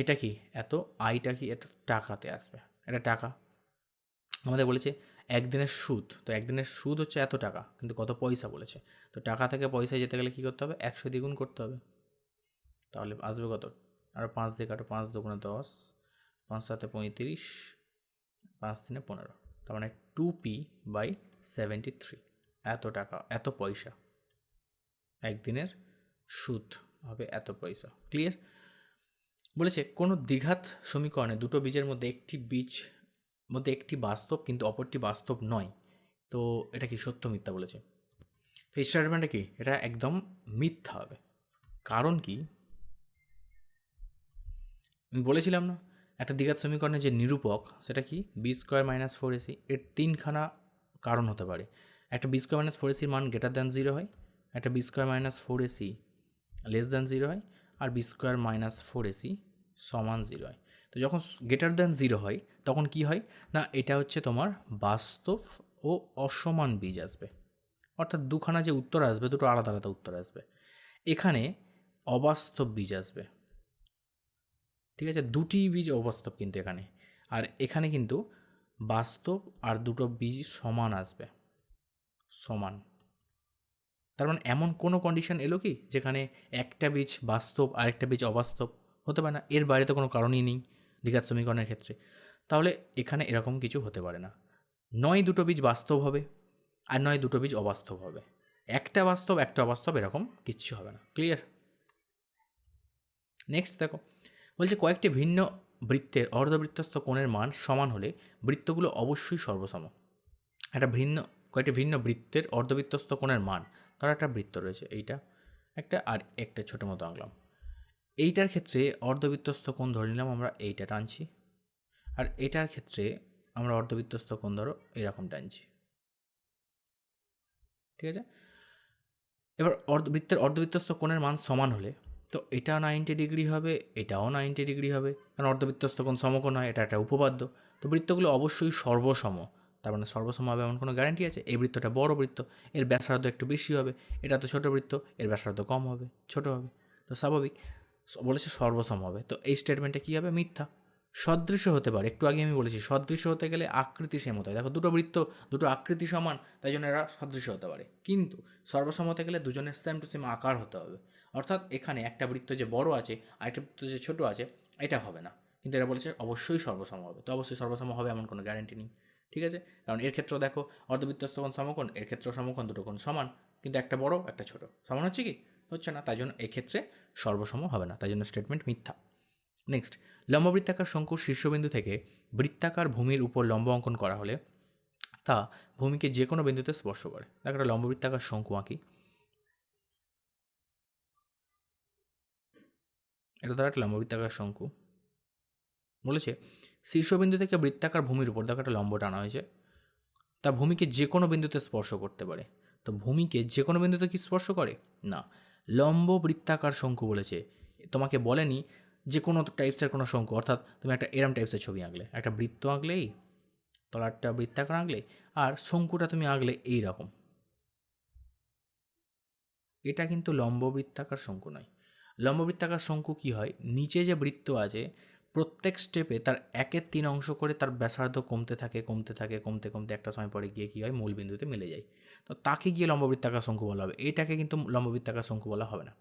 এটা কি এত, আইটা কি এটা টাকাতে আসবে, এটা টাকা। আমাদের বলেছে একদিনের সুদ, তো একদিনের সুদ হচ্ছে এত টাকা, কিন্তু কত পয়সা বলেছে। তো টাকা থেকে পয়সায় যেতে গেলে কী করতে হবে, 100 দ্বিগুণ করতে হবে। তাহলে আসবে কত, আরও 5 দিয়ে কাটো, 5 দুগুণে 10, 5 7 35, 5 3 15, তার মানে 2p/73, এত টাকা, এত পয়সা, একদিনের সুদ হবে এত পয়সা। ক্লিয়ার? বলেছে কোনো দ্বিঘাত সমীকরণে দুটো বীজের মধ্যে একটি বাস্তব কিন্তু অপরটি বাস্তব নয়, তো এটা কি সত্য মিথ্যা বলেছে। তো এই স্টেটমেন্টটা কি, এটা একদম মিথ্যা হবে। কারণ কি, আমি বলেছিলাম না, একটা দ্বিঘাত সমীকরণের যে নিরূপক সেটা কি, b² - 4ac, এর তিনখানা কারণ হতে পারে। একটা b² - 4ac মান >0 হয়, একটা b² - 4ac <0 হয়, আর b² - 4ac = 0 হয়। তো যখন >0 হয় তখন কি হয় না, এটা হচ্ছে তোমার বাস্তব ও অসমান বীজ আসবে, অর্থাৎ দুখানা যে উত্তর আসবে দুটো আলাদা আলাদা উত্তর আসবে। এখানে অবাস্তব বীজ আসবে, ঠিক আছে, দুটি বীজ অবাস্তব কিন্তু এখানে, আর এখানে কিন্তু বাস্তব আর দুটো বীজ সমান আসবে, সমান। তার মানে এমন কোনো কন্ডিশন এলো কি যেখানে একটা বীজ বাস্তব আর একটা বীজ অবাস্তব, হতে পারে না, এর বাইরে তো কোনো কারণই নেই দ্বিঘাত সমীকরণের ক্ষেত্রে। তাহলে এখানে এরকম কিছু হতে পারে না, নয় দুটো বীজ বাস্তব হবে আর নয় দুটো বীজ অবাস্তব হবে, একটা বাস্তব একটা অবাস্তব, এরকম কিচ্ছু হবে না। ক্লিয়ার? নেক্সট দেখো, বলছে কয়েকটি ভিন্ন বৃত্তের অর্ধবৃত্তস্থ কোণের মান সমান হলে বৃত্তগুলো অবশ্যই সর্বসম। কয়েকটি ভিন্ন বৃত্তের অর্ধবৃত্তস্থ কোণের মান, তার একটা বৃত্ত রয়েছে, এইটা একটা আর একটা ছোটো মতো আঁকলাম। এইটার ক্ষেত্রে অর্ধবৃত্তস্থ কোণ ধরে নিলাম আমরা, এইটা টানছি, আর এটার ক্ষেত্রে আমরা অর্ধবৃত্তস্থ কোণ ধরো এরকম টানছি, ঠিক আছে। এবার বৃত্তের অর্ধবৃত্তস্থ কোণের মান সমান হলে তো এটা 90 ডিগ্রি হবে, এটাও 90 ডিগ্রি হবে, কারণ অর্ধবৃত্তস্থ কোণ সমকোণ হয়, এটা একটা উপপাদ্য। তো বৃত্তগুলো অবশ্যই সর্বসম, তার মানে সর্বসম হবে এমন কোনো গ্যারান্টি আছে? এই বৃত্তটা বড় বৃত্ত, এর ব্যাসার্ধ একটু বেশি হবে, এটা তো ছোটো বৃত্ত, এর ব্যাসার্ধ কম হবে, ছোট হবে, তো স্বাভাবিক বলেছে সর্বসম হবে। তো এই স্টেটমেন্টটা কী হবে, মিথ্যা। সদৃশ্য হতে পারে, একটু আগে আমি বলেছি সদৃশ্য হতে গেলে আকৃতি সেম হতে হয়, দেখো দুটো বৃত্ত দুটো আকৃতি সমান, তাই জন্য এরা সদৃশ্য হতে পারে, কিন্তু সর্বসম হতে গেলে দুজনের সেম টু সেম আকার হতে হবে। অর্থাৎ এখানে একটা বৃত্ত যে বড় আছে আর একটা বৃত্ত যে ছোটো আছে এটা হবে না, কিন্তু এরা বলেছে অবশ্যই সর্বসম হবে, তো অবশ্যই সর্বসম হবে এমন কোনো গ্যারান্টি নেই, ঠিক আছে। কারণ এর ক্ষেত্রেও দেখো অর্ধবৃত্তস্থ কোণ সমকোণ, এর ক্ষেত্রেও সমকোণ, দুটো কোণ সমান, কিন্তু একটা বড় একটা ছোট, সমান হচ্ছে কি, হচ্ছে না, তাই জন্য এক্ষেত্রে সর্বসম হবে না, তাই জন্য স্টেটমেন্ট মিথ্যা। নেক্সট, লম্ববৃত্তাকার শঙ্কুর শীর্ষবিন্দু থেকে বৃত্তাকার ভূমির উপর লম্ব অঙ্কন করা হলে তা ভূমিকে যে কোনো বিন্দুতে স্পর্শ করে। দেখো একটা লম্ববৃত্তাকার শঙ্কু আঁকি, এটা দ্বারা একটা লম্ববৃত্তাকার শঙ্কু বলেছে শীর্ষবিন্দু থেকে বৃত্তাকার ভূমির উপর দেখো একটা লম্ব টানা হয়েছে, তা ভূমিকে যে কোনো বিন্দুতে স্পর্শ করতে পারে। তো ভূমিকে যে কোনো বিন্দুতে কি স্পর্শ করে না, লম্ব বৃত্তাকার শঙ্কু বলেছে, তোমাকে বলেনি যে কোনো টাইপসের কোনো শঙ্কু, অর্থাৎ তুমি একটা এরম টাইপসের ছবি আঁকলে, একটা বৃত্ত আঁকলেই, তলারটা বৃত্তাকার আঁকলে, আর শঙ্কুটা তুমি আঁকলে এই রকম, এটা কিন্তু লম্ব বৃত্তাকার শঙ্কু নয়। লম্ব বৃত্তাকার শঙ্কু কী হয়, নিচে যে বৃত্ত আছে প্রত্যেক স্টেপে তার 1/3 অংশ করে তার ব্যাসার্ধ কমতে থাকে কমতে থাকে, কমতে কমতে একটা সময় পরে গিয়ে কী হয়, মূল বিন্দুতে মিলে যায়, তো তাকে গিয়ে লম্ববৃত্তাকার শঙ্কু বলা হবে, এটাকে কিন্তু লম্ববৃত্তাকার শঙ্কু বলা হবে না।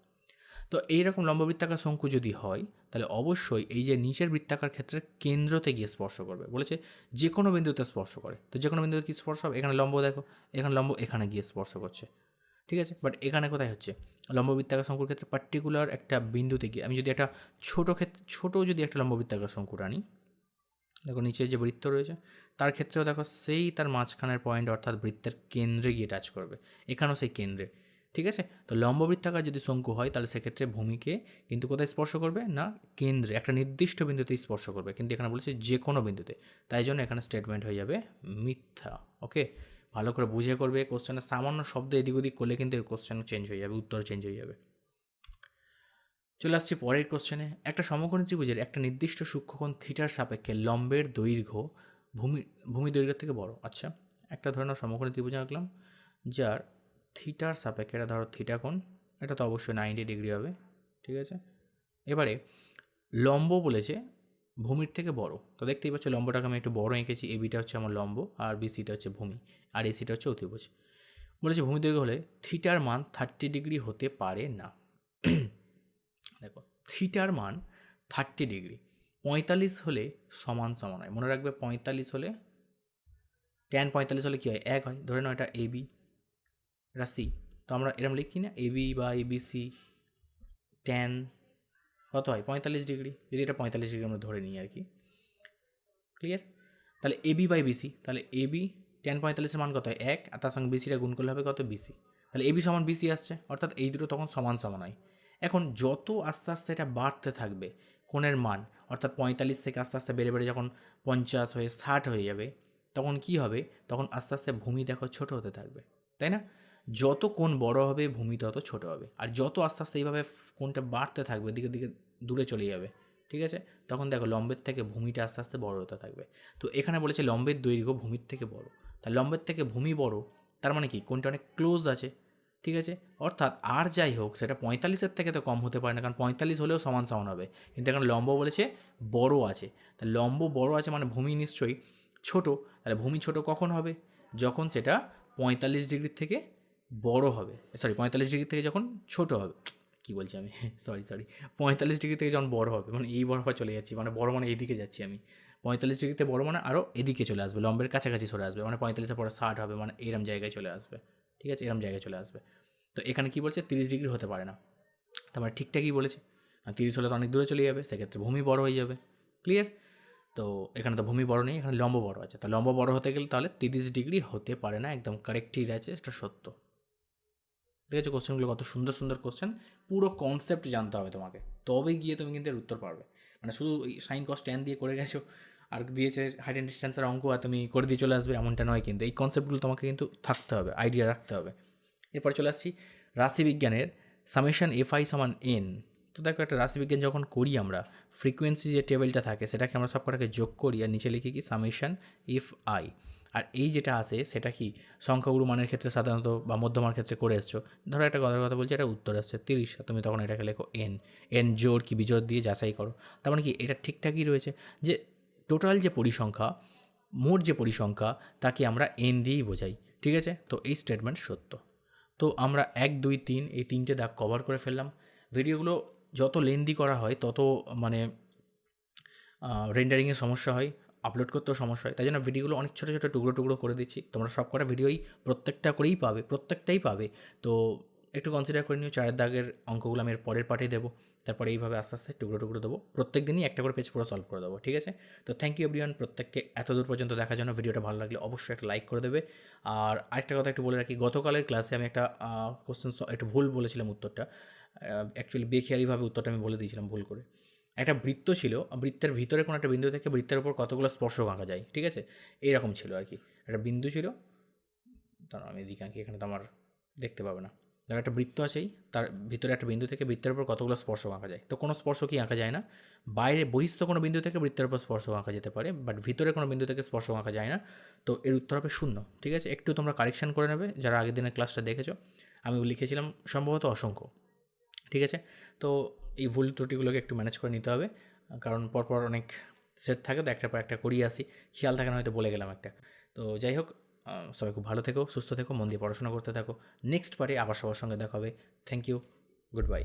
তো এইরকম লম্ববৃত্তাকার শঙ্কু যদি হয় তাহলে অবশ্যই এই যে নিচের বৃত্তাকার ক্ষেত্রে কেন্দ্রতে গিয়ে স্পর্শ করবে, বলেছে যে কোনো বিন্দুতে স্পর্শ করে, তো যে কোনো বিন্দুতে কী স্পর্শ হবে, এখানে লম্ব দেখো, এখানে লম্ব এখানে গিয়ে স্পর্শ করছে, ঠিক আছে। বাট এখানে কোথায় হচ্ছে, লম্ববৃত্তাকার শঙ্কুর ক্ষেত্রে পার্টিকুলার একটা বিন্দুতে গিয়ে, আমি যদি একটা ছোটো যদি একটা লম্ববৃত্তাকার শঙ্কু আনি, দেখো নিচে যে বৃত্ত রয়েছে তার ক্ষেত্রেও দেখো সেই তার মাঝখানের পয়েন্ট, অর্থাৎ বৃত্তের কেন্দ্রে গিয়ে টাচ করবে, এখানেও সেই কেন্দ্রে, ঠিক আছে। তো লম্ববৃত্তাকার যদি শঙ্কু হয় তাহলে সেক্ষেত্রে ভূমিকে কিন্তু কোথায় স্পর্শ করবে না, কেন্দ্রে একটা নির্দিষ্ট বিন্দুতেই স্পর্শ করবে, কিন্তু এখানে বলেছে যে কোনো বিন্দুতে, তাই জন্য এখানে স্টেটমেন্ট হয়ে যাবে মিথ্যা। ওকে, ভালো করে বুঝে করবে, কোশ্চেনের সামান্য শব্দ এদিক ওদিক করলে কিন্তু কোশ্চেন চেঞ্জ হয়ে যাবে, উত্তর চেঞ্জ হয়ে যাবে। চলে আসছি পরের কোশ্চেনে, একটা সমকোণী ত্রিভুজের একটা নির্দিষ্ট সূক্ষ্মকোণ থিটার সাপেক্ষে লম্বের দৈর্ঘ্য ভূমি দৈর্ঘ্যের থেকে বড়। আচ্ছা, একটা ধরনের সমকোণী ত্রিভুজ আঁকলাম যার থিটার সাপেক্ষে, এটা ধরো থিটা কোণ, এটা তো অবশ্যই 90 ডিগ্রি হবে, ঠিক আছে। এবারে লম্ব বলেছে ভূমির থেকে বড়। তো দেখতেই পাচ্ছ লম্বটাকে আমি একটু বড় এঁকেছি, এবিটা হচ্ছে আমার লম্ব আর বিসিটা হচ্ছে ভূমি আর এসিটা হচ্ছে অতিভুজ। বলেছে ভূমি দৈর্ঘ্য হলে থিটার মান 30 ডিগ্রি হতে পারে না। দেখো থিটার মান 30 ডিগ্রি, 45 হলে সমান সমান হয়। মনে রাখবে 45 হলে ট্যান 45 হলে কী হয়, 1 হয়। ধরে নাও এটা এবি, এটা সি, তো আমরা এরম লিখি না, এবি বা এবিসি ট্যান কত হয় 45 ডিগ্রি, যদি এটা 45 ডিগ্রি আমরা ধরে নিই আর কি। ক্লিয়ার? তাহলে এবি বাই বিসি, তাহলে এবি ট্যান 45-এর মান কত হয় 1, আর তার সঙ্গে বিসিটা গুণ করলে হবে কত বিসি। তাহলে এবি সমান বিসি আসছে, অর্থাৎ এই দুটো তখন সমান সমান হয়। এখন যত আস্তে আস্তে এটা বাড়তে থাকবে কোণের মান, অর্থাৎ 45 থেকে আস্তে আস্তে বেড়ে বেড়ে যখন 50 হয়ে 60 হয়ে যাবে, তখন কি হবে, তখন আস্তে আস্তে ভূমি দেখো ছোট হতে থাকবে, তাই না? যত কোণ বড় হবে ভূমি তত ছোট হবে, আর যত আস্তে আস্তে এইভাবে কোণটা বাড়তে থাকবে দিকে দিকে দূরে চলে যাবে, ঠিক আছে, তখন দেখো লম্বের থেকে ভূমিটা আস্তে আস্তে বড় হতে থাকবে। তো এখানে বলেছে লম্বের দৈর্ঘ্য ভূমির থেকে বড়, তা লম্বের থেকে ভূমি বড়, তার মানে কি কোণটা অনেক ক্লোজ আছে, ঠিক আছে। অর্থাৎ আর যাই হোক সেটা 45-এর থেকে তো কম হতে পারে না, কারণ 45 হলেও সমান সমান হবে, কিন্তু এখানে লম্ব বলেছে বড় আছে, তা লম্ব বড় আছে মানে ভূমি নিশ্চয়ই ছোট। তাহলে ভূমি ছোট কখন হবে, যখন সেটা 45 ডিগ্রির থেকে বড় হবে, সরি 45 ডিগ্রি থেকে যখন ছোট হবে, কী বলছি আমি, সরি 45 ডিগ্রি থেকে যখন বড় হবে, মানে এই বরাবর চলে যাচ্ছি, মানে বড় মানে এইদিকে যাচ্ছি আমি, 45 ডিগ্রিতে বড় মানে আরও এদিকে চলে আসবে, লম্বের কাছাকাছি চলে আসবে, মানে 45-এর পরে 60 হবে, মানে এরম জায়গায় চলে আসবে, ঠিক আছে, এরম জায়গায় চলে আসবে। তো এখানে কী বলছে 30 ডিগ্রি হতে পারে না, তার মানে ঠিকঠাকই বলেছে, 30 হলে তো অনেক দূরে চলে যাবে, সেক্ষেত্রে ভূমি বড় হয়ে যাবে। ক্লিয়ার? তো এখানে তো ভূমি বড় নেই, এখানে লম্ব বড় আছে, তো লম্ব বড় হতে গেলে তাহলে 30 ডিগ্রি হতে পারে না, একদম কারেক্টই আছে, এটা সত্য। ঠিক আছে, কোশ্চেনগুলো কত সুন্দর সুন্দর কোশ্চেন, পুরো কনসেপ্ট জানতে হবে তোমাকে, তবে গিয়ে তুমি কিন্তু এর উত্তর পারবে। মানে শুধু ওই সাইন কস ট্যান দিয়ে করে গেছো আর দিয়েছে হাইট অ্যান্ড ডিস্টেন্সের অঙ্ক আর তুমি করে দিয়ে চলে আসবে, এমনটা নয়, কিন্তু এই কনসেপ্টগুলো তোমাকে কিন্তু থাকতে হবে, আইডিয়া রাখতে হবে। এরপর চলে আসছি রাশিবিজ্ঞানের সামেশন এফ আই সমান এন। তো দেখো একটা রাশিবিজ্ঞান যখন করি আমরা, ফ্রিকোয়েন্সি যে টেবিলটা থাকে সেটাকে আমরা সব কটাকে যোগ করি আর নিচে লিখি কি সামেশন এফ আই। আর এই যেটা আসে সেটা কি সংখ্যাগুলো মানের ক্ষেত্রে সাধারণত বা মধ্যমার ক্ষেত্রে করে এসছো, ধরো একটা কথা বলছি, এটা উত্তর আসছে 30, তুমি তখন এটাকে লেখো এন, এন জোর কি বিজোড় দিয়ে যাচাই করো, তার মানে কি এটা ঠিকঠাকই রয়েছে, যে টোটাল যে পরিসংখ্যা, মোট যে পরিসংখ্যা তাকে আমরা এন দিয়েই বোঝাই, ঠিক আছে। তো এই স্টেটমেন্ট সত্য। তো আমরা 1, 2, 3 এই 3টে দাগ কভার করে ফেললাম। ভিডিওগুলো যত লেন্দি করা হয় তত মানে রেন্ডারিংয়ের সমস্যা হয়, আপলোড করতেও সমস্যা হয়, তাই জন্য ভিডিওগুলো অনেক ছোটো ছোটো টুকরো টুকরো করে দিচ্ছি, তোমরা সব কটা ভিডিওই প্রত্যেকটা করেই পাবে, প্রত্যেকটাই পাবে। তো একটু কনসিডার করে নিও, 4 দাগের অঙ্কগুলো আমি এর পরের পার্টে দেবো, তারপরে এইভাবে আস্তে আস্তে টুকরো টুকরো দেবো, প্রত্যেক দিনই একটা করে পেজ পুরো সলভ করে দেবো, ঠিক আছে। তো থ্যাংক ইউ এভরিওয়ান, প্রত্যেককে এত দূর পর্যন্ত দেখার জন্য। ভিডিওটা ভালো লাগলে অবশ্যই একটা লাইক করে দেবে। আর আরেকটা কথা একটু বলে রাখি, গতকালের ক্লাসে আমি একটা কোশ্চেন একটু ভুল বলেছিলাম, উত্তরটা অ্যাকচুয়ালি বেখেয়ালিভাবে উত্তরটা আমি বলে দিয়েছিলাম ভুল করে। একটা বৃত্ত ছিল, বৃত্তের ভিতরে কোনো একটা বিন্দু থেকে বৃত্তের উপর কতগুলো স্পর্শক আঁকা যায়, ঠিক আছে, এইরকম ছিল আর কি। একটা বিন্দু ছিল, দাঁড়াও আমি এদিকে আঁকি, এখানে তো আমার দেখতে পাবে না। ধরো একটা বৃত্ত আছেই, তার ভিতরে একটা বিন্দু থেকে বৃত্তের উপর কতগুলো স্পর্শক আঁকা যায়, তো কোনো স্পর্শকই আঁকা যায় না। বাইরে বহিস্থ কোনো বিন্দু থেকে বৃত্তের উপর স্পর্শক আঁকা যেতে পারে, বাট ভিতরে কোনো বিন্দু থেকে স্পর্শক আঁকা যায় না। তো এর উত্তর হবে 0, ঠিক আছে। একটু তোমরা কারেকশান করে নেবে যারা আগের দিনের ক্লাসটা দেখেছো, আমি লিখেছিলাম সম্ভবত অসংখ্য, ঠিক আছে। তো এই ভুল ত্রুটিগুলোকে একটু ম্যানেজ করে নিতে হবে, কারণ পরপর অনেক সেট থাকে, তো একটার পর একটা করিয়ে আসি, খেয়াল থাকে না, হয়তো বলে গেলাম একটা। তো যাই হোক, সবাই খুব ভালো থেকো, সুস্থ থেকো, মন দিয়ে পড়াশোনা করতে থাকো। নেক্সট পার্টে আবার সবার সঙ্গে দেখা হবে। Thank you, good by.